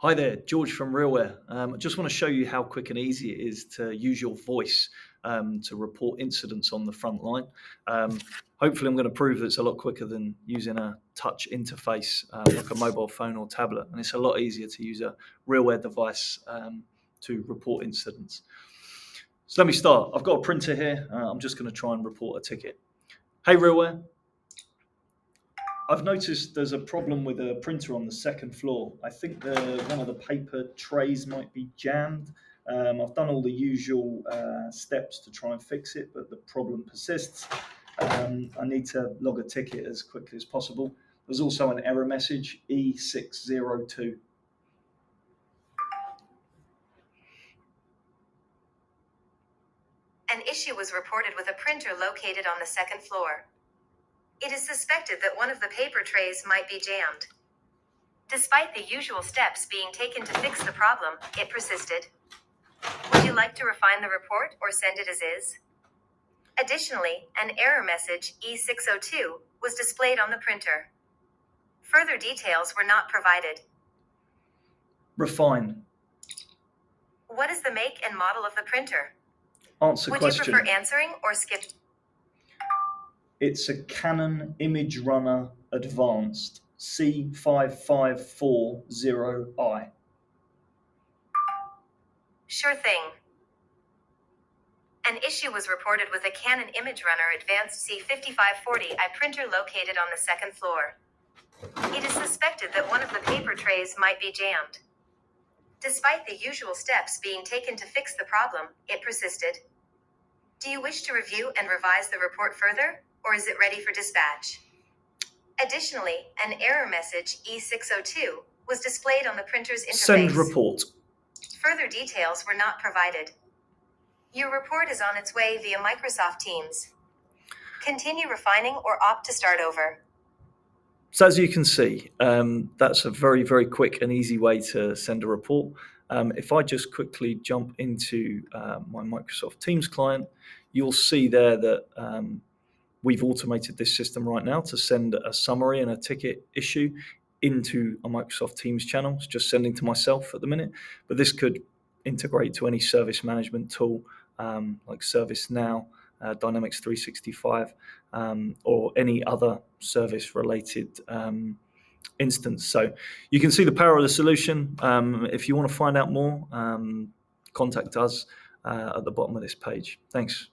Hi there, George from RealWear. I just want to show you how quick and easy it is to use your voice to report incidents on the front line. Um, Hopefully, I'm going to prove that it's a lot quicker than using a touch interface like a mobile phone or tablet, and it's a lot easier to use a RealWear device to report incidents. So let me start. I've got a printer here. I'm just going to try and report a ticket. Hey, RealWear. I've noticed there's a problem with a printer on the second floor. I think one of the paper trays might be jammed. I've done all the usual steps to try and fix it, but the problem persists. I need to log a ticket as quickly as possible. There's also an error message, E602. An issue was reported with a printer located on the second floor. It is suspected that one of the paper trays might be jammed. Despite the usual steps being taken to fix the problem, it persisted. Would you like to refine the report or send it as is? Additionally, an error message, E602, was displayed on the printer. Further details were not provided. Refine. What is the make and model of the printer? Answer Would question. you prefer answering or skip? It's a Canon Image Runner Advanced C5540i. Sure thing. An issue was reported with a Canon Image Runner Advanced C5540i printer located on the second floor. It is suspected that one of the paper trays might be jammed. Despite the usual steps being taken to fix the problem, it persisted. Do you wish to review and revise the report further, or is it ready for dispatch? Additionally, an error message, E602, was displayed on the printer's interface. Send report. Further details were not provided. Your report is on its way via Microsoft Teams. Continue refining or opt to start over. So as you can see, that's a very, very quick and easy way to send a report. If I just quickly jump into my Microsoft Teams client, you'll see there that we've automated this system right now to send a summary and a ticket issue into a Microsoft Teams channel. It's just sending to myself at the minute, but this could integrate to any service management tool like ServiceNow, Dynamics 365, or any other service-related instance. So you can see the power of the solution. If you want to find out more, contact us at the bottom of this page. Thanks.